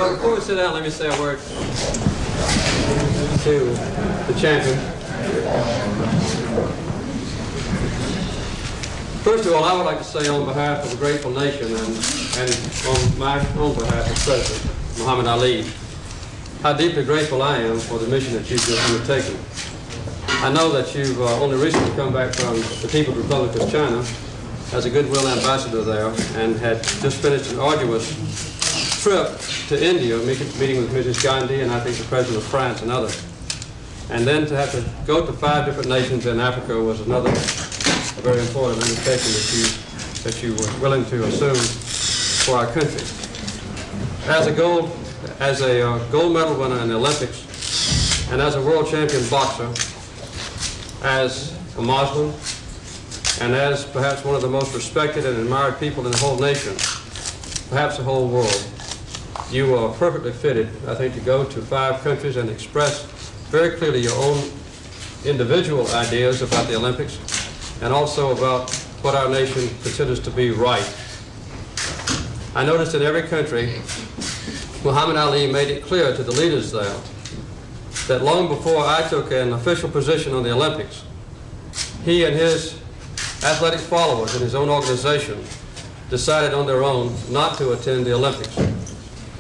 Well, before we sit down, let me say a word to the champion. First of all, I would like to say on behalf of a grateful nation and on my own behalf as President Muhammad Ali, how deeply grateful I am for the mission that you've just undertaken. I know that you've only recently come back from the People's Republic of China as a goodwill ambassador there and had just finished an arduous trip to India, meeting with Mrs. Gandhi and I think the President of France and others. And then to have to go to 5 different nations in Africa was another very important undertaking that you were willing to assume for our country. As a gold medal winner in the Olympics and as a world champion boxer, as a Muslim, and as perhaps one of the most respected and admired people in the whole nation, perhaps the whole world, you are perfectly fitted, I think, to go to 5 countries and express very clearly your own individual ideas about the Olympics and also about what our nation considers to be right. I noticed in every country, Muhammad Ali made it clear to the leaders there that long before I took an official position on the Olympics, he and his athletic followers in his own organization decided on their own not to attend the Olympics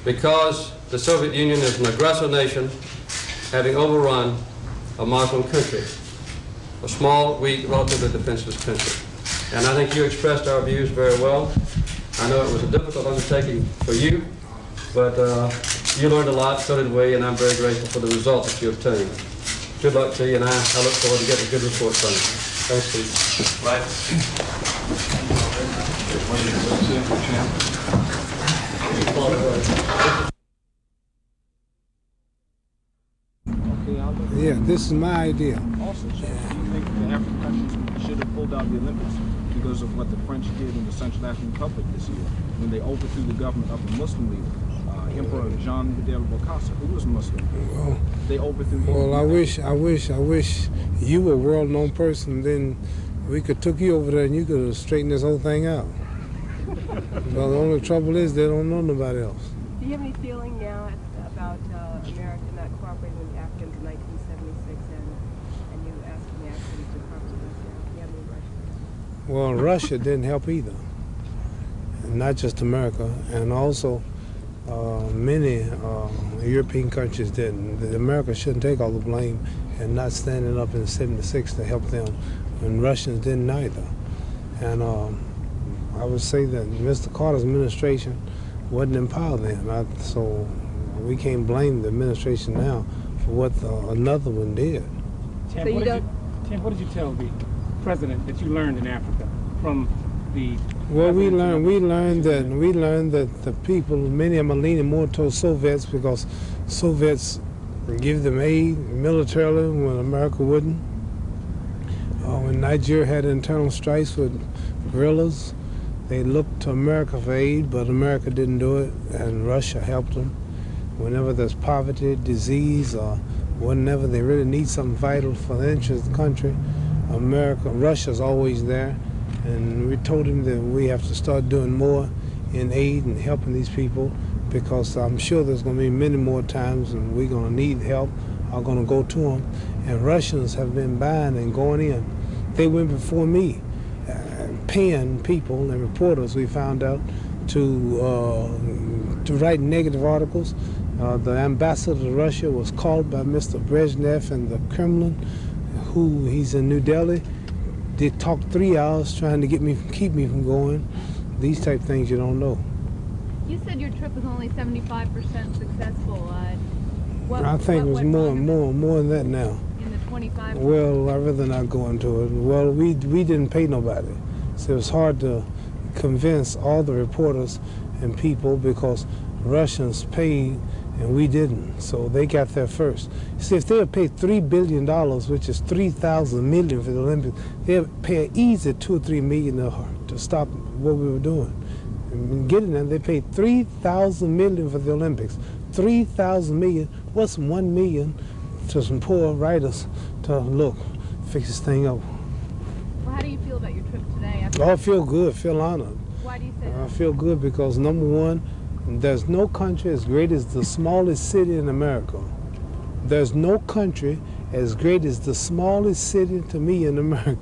because the Soviet Union is an aggressor nation having overrun a Muslim country, a small, weak, relatively defenseless country. And I think you expressed our views very well. I know it was a difficult undertaking for you, but you learned a lot, so did we, and I'm very grateful for the result that you obtained. Good luck to you, and I look forward to getting a good report from you. Thanks, Steve. Right. Yeah, this is my idea. Also, do you think the African countries should have pulled out the Olympics because of what the French did in the Central African Republic this year when they overthrew the government of a Muslim leader, Emperor Jean Fidel Bokassa, who was Muslim? Well, they overthrew him. Well, I wish you were a world-known person. Then we could took you over there and you could have straightened this whole thing out. Well, the only trouble is they don't know nobody else. Do you have any feeling now about America not cooperating with the Afghans in 1976 and you asking the Afghans to cooperate with us now? Do you have any Russia? Well, Russia didn't help either, and not just America, and also many European countries didn't. America shouldn't take all the blame and not standing up in '76 to help them, and Russians didn't either. And I would say that Mr. Carter's administration wasn't in power then, so we can't blame the administration now for what another one did. Tim, what did you tell the president that you learned in Africa from the? Well, we learned that the people, many of them are leaning more towards Soviets because Soviets give them aid militarily when America wouldn't. When Nigeria had internal strikes with guerrillas, they looked to America for aid, but America didn't do it, and Russia helped them. Whenever there's poverty, disease, or whenever they really need something vital for the interest of the country, Russia's always there. And we told him that we have to start doing more in aid and helping these people because I'm sure there's going to be many more times and we're going to need help. I'm going to go to them. And Russians have been buying and going in. They went before me, paying people and reporters, we found out, to write negative articles. The ambassador to Russia was called by Mr. Brezhnev in the Kremlin, who he's in New Delhi. They talked 3 hours trying to keep me from going. These type of things you don't know. You said your trip was only 75% successful. I think it was more than that now. In the 25%? Well, I'd rather not go into it. Well, we didn't pay nobody. So it was hard to convince all the reporters and people because Russians paid and we didn't. So they got there first. See, if they had paid $3 billion, which is 3,000 million for the Olympics, they would pay an easy $2 or $3 million to stop what we were doing. And getting them, they paid 3,000 million for the Olympics. 3,000 million. What's 1 million to some poor writers to fix this thing up? Well, how do you feel about your trip today? I feel good, feel honored. Why do you say that? I feel good because number one, There's no country as great as the smallest city in America. There's no country as great as the smallest city to me in America.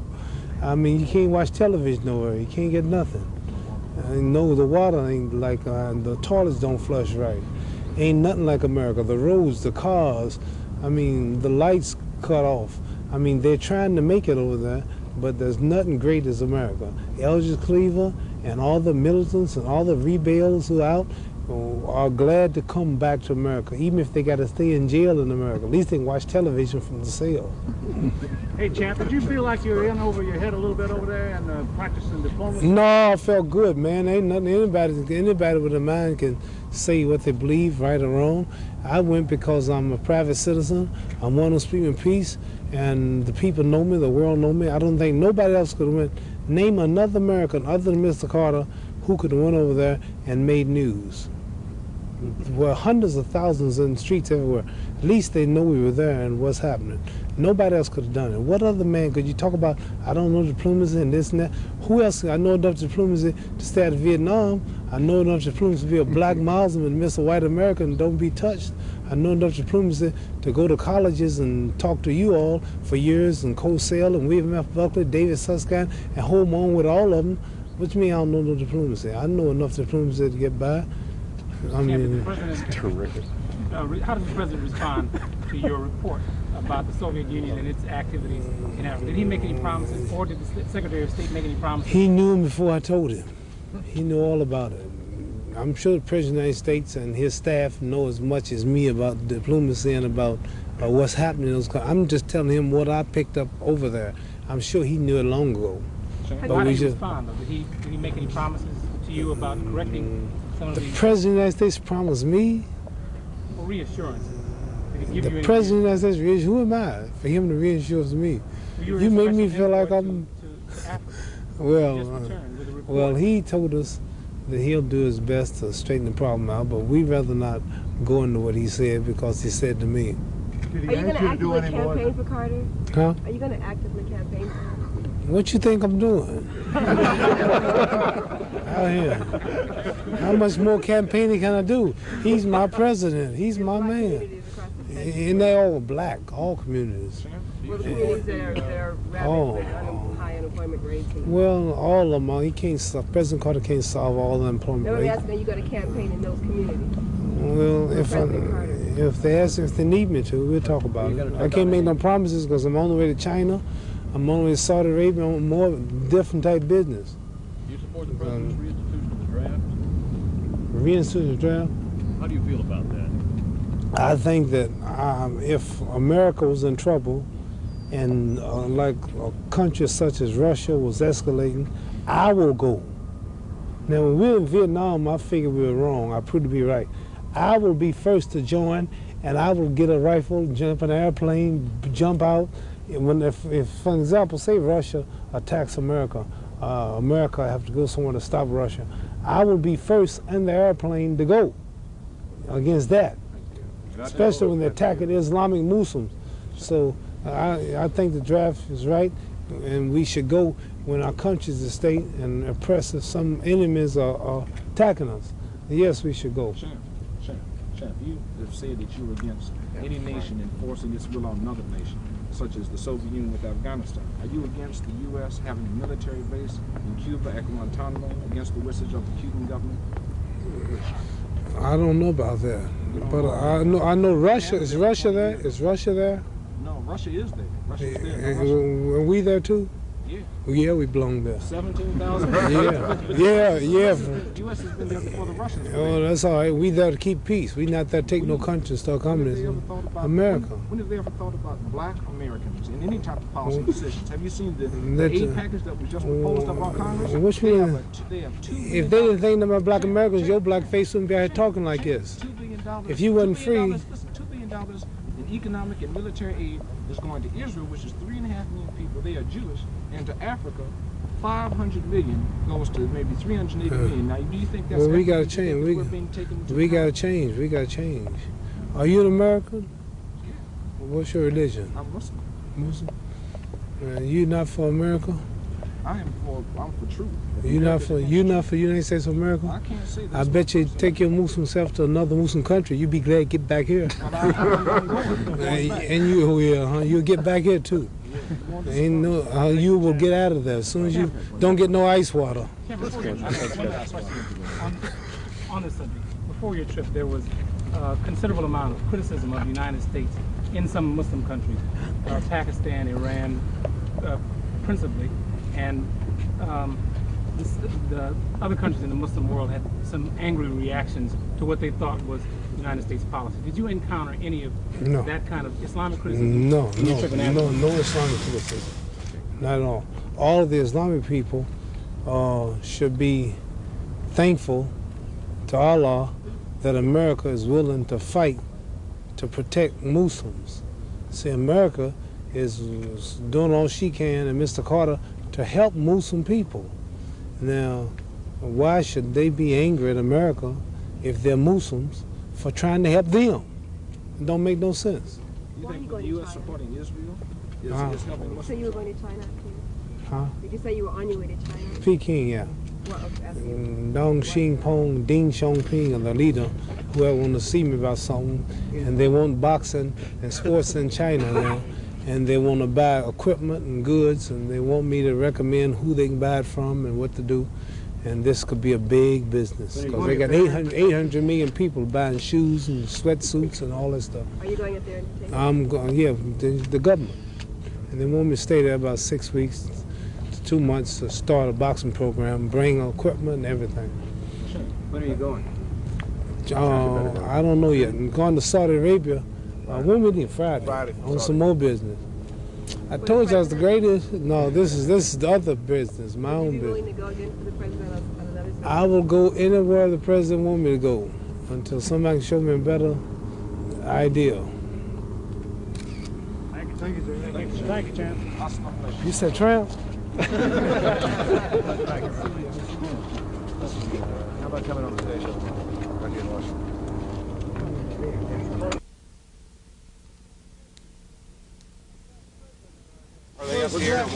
I mean, you can't watch television nowhere. You can't get nothing. No, the water ain't like, the toilets don't flush right. Ain't nothing like America. The roads, the cars, I mean, the lights cut off. I mean, they're trying to make it over there, but there's nothing great as America. Eldridge Cleaver and all the militants and all the rebels who are out are glad to come back to America, even if they got to stay in jail in America. At least they can watch television from the cell. Hey, Champ, did you feel like you were in over your head a little bit over there and practicing diplomacy? No, I felt good, man. Ain't nothing. Anybody with a mind can say what they believe, right or wrong. I went because I'm a private citizen. I'm one who speaks in peace, and the people know me, the world know me. I don't think nobody else could have went. Name another American other than Mr. Carter who could have went over there and made news. Well, hundreds of thousands in the streets everywhere. At least they know we were there and what's happening. Nobody else could have done it. What other man could you talk about? I don't know diplomacy and this and that. Who else? I know enough diplomacy to stay out of Vietnam. I know enough diplomacy to be a black Muslim and miss a white American and don't be touched. I know enough diplomacy to go to colleges and talk to you all for years and co-sell and William F. Buckley, David Susskind, and hold on with all of them. What you mean I don't know no diplomacy? I know enough diplomacy to get by. I mean, terrific. How does the president respond to your report about the Soviet Union and its activities in Africa? Did he make any promises, or did the Secretary of State make any promises? He knew him before I told him. He knew all about it. I'm sure the President of the United States and his staff know as much as me about diplomacy and about what's happening in those countries. I'm just telling him what I picked up over there. I'm sure he knew it long ago. How did he respond, though? Did he make any promises to you about correcting some of the these? The President of the United States promised me. Or reassurance. Did he give The you President of the United States, who am I for him to reassure me? You make me feel like I'm. Well, he told us that he'll do his best to straighten the problem out, but we'd rather not go into what he said because he said to me. Are you going to actively campaign for Carter? Huh? Are you going to actively campaign for him? What you think I'm doing? Out here. How much more campaigning can I do? He's my president. He's my man. And they all black, all communities. Well, the communities that are ravaged with high unemployment rates. Well, all of them. He can't solve. President Carter can't solve all the unemployment rates. They're asking you got to campaign in those communities. Well, if they need me to, we'll talk about it. I can't make no promises because I'm on the way to China. I'm on the way to Saudi Arabia. I'm on more different type business. Do you support the president's reinstitution of the draft? Reinstitution of the draft? How do you feel about that? I think that if America was in trouble and like a country such as Russia was escalating, I will go. Now, when we were in Vietnam, I figured we were wrong. I proved to be right. I will be first to join, and I will get a rifle, jump in an airplane, jump out. If for example, say Russia attacks America, America have to go somewhere to stop Russia, I will be first in the airplane to go against that, especially when they're attacking Islamic Muslims. So I think the draft is right, and we should go when our country is a state and oppress if some enemies are attacking us. Yes, we should go. Champ, you have said that you're against any nation enforcing its will on another nation, such as the Soviet Union with Afghanistan. Are you against the U.S. having a military base in Cuba at Guantanamo against the wishes of the Cuban government? I don't know about that, but I know Russia. Is Russia there? Is Russia there? No, Russia is there. Russia's there. Are we there too? Yeah. Yeah, we belong there. 17,000. Yeah. The U.S. has been there before the Russians. Oh, that's all right. We there to keep peace. We not there to take no country and start communism. America. When have they ever thought about black Americans in any type of policy decisions? Have you seen the aid package that was just proposed up on Congress? Which they mean, have if they didn't think about black Americans, your black face wouldn't be out here talking like this. $2 billion. If you wasn't free. Listen, $2 billion in economic and military aid is going to Israel, which is 3.5 million people. They are Jewish. And to Africa, 500 million goes to maybe 380 million. Now, do you think that's... Well, we got to change. We got to change. We got to change. Are you an American? Yeah. What's your religion? I'm Muslim. Muslim? You not for America? I'm for truth. You're not for United States of America? I can't say that. I bet you take your Muslim self to another Muslim country, you'd be glad to get back here. And you will, huh? You'll get back here too. Ain't no, you will get out of there as soon as you don't get no ice water. On this subject, before your trip, there was a considerable amount of criticism of the United States in some Muslim countries, Pakistan, Iran, principally, and the other countries in the Muslim world had some angry reactions to what they thought was the United States policy. Did you encounter any of that kind of Islamic criticism? No Islamic criticism. Not at all. All of the Islamic people should be thankful to Allah that America is willing to fight to protect Muslims. See, America is doing all she can, and Mr. Carter, to help Muslim people. Now, why should they be angry at America if they're Muslims for trying to help them? It don't make no sense. You think the U.S. supporting Israel is helping Muslims? So you were going to China? Huh? Did you say you were on your way to China? Peking, yeah. Dong Xingpong, Ding Xiaoping are the leader, whoever want to see me about something, and they want boxing and sports in China now, and they want to buy equipment and goods, and they want me to recommend who they can buy it from and what to do, and this could be a big business, because they got 800 million people buying shoes and sweatsuits and all that stuff. Are you going up there and take I'm going, yeah, the government, and they want me to stay there about 6 weeks. 2 months to start a boxing program, bring equipment and everything. When are you going? I don't know yet. I'm going to Saudi Arabia. When we need Friday on some more business. I told you I was the greatest. No, this is the other business, my own business. Would you be willing to go again for the president on another side? I will go anywhere the president wants me to go until somebody can show me a better idea. Thank you, sir. Thank you, Champ. You said tramp? How about coming on the Today Show right here in Washington?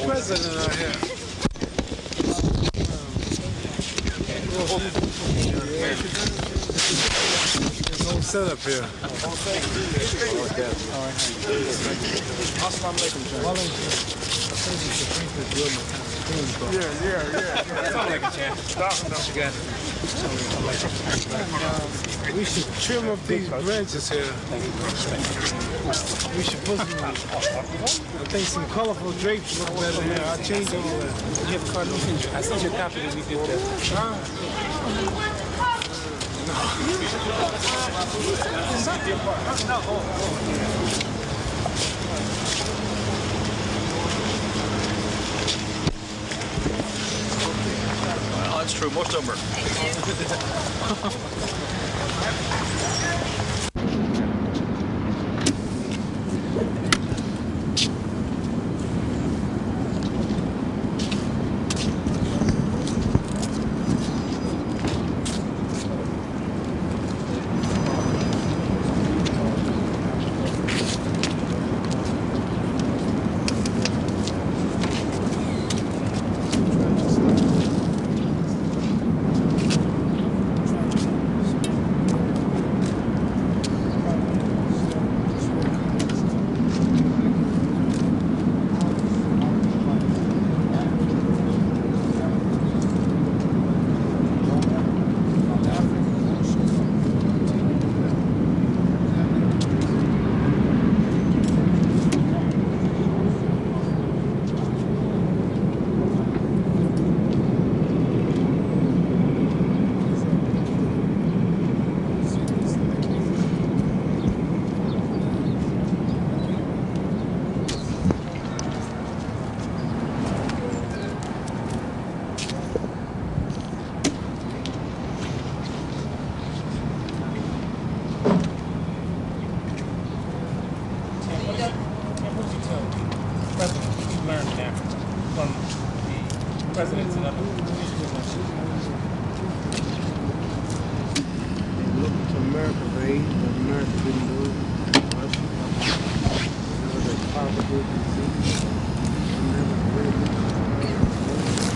President out here. There's no setup here. Assalamu alaikum, We should trim up these branches here. We should put some, I think some colorful drapes look better here. I'll change all that. I sent you a copy that we did that. Well, that's true. Most of them are. Presidents and other Looking to America for aid, but America didn't do it. Russia, the poverty, disease, America really didn't do it.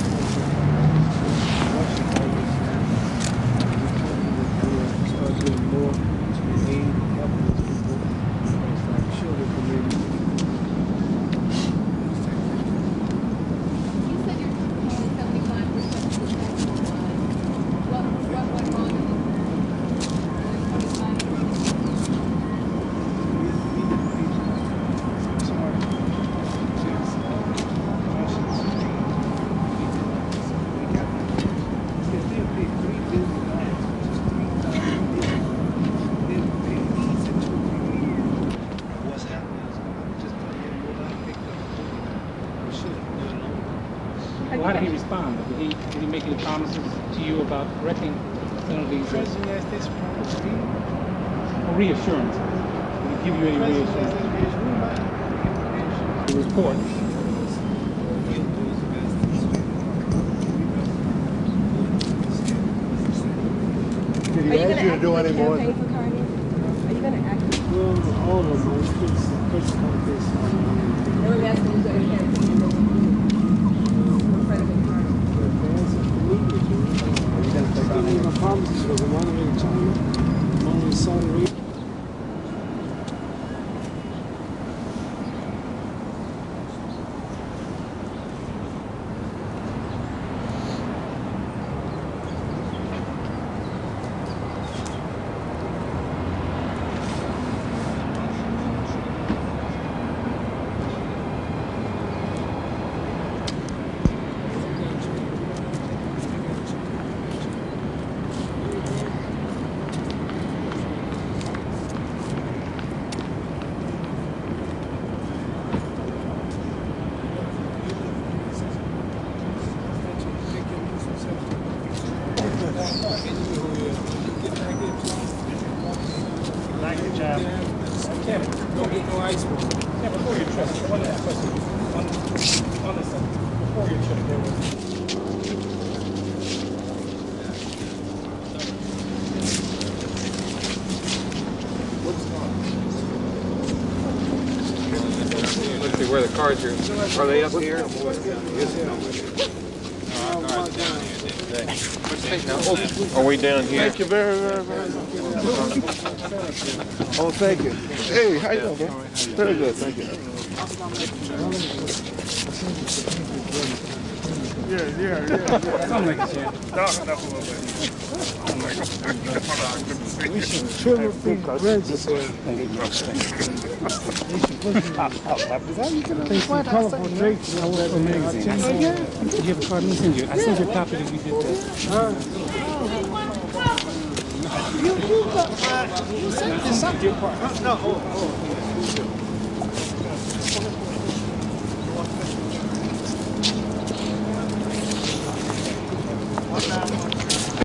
did he respond? Did he make any promises to you about correcting some of these? President of the United States promised me. Or reassurance? Did he give you any reassurance? The report. Did he ask you to do any more? Are you going to act? Well, all of them. It's first conference. No one asked me to go to campaign in front of the party. My promises was I'm only in China, I'm only in Saudi Arabia. Let's see where the cards are. Are they up here? Are we down here? Thank you very, very, very much. Oh, thank you. Hey, how you doing, bro? Very good, thank you. Yeah. Something like that. We should triple these bridges. Take some colorful drapes and wear the magazine. Do you have a card? Let me send you. I sent you a copy that we did that. You sent this up. No.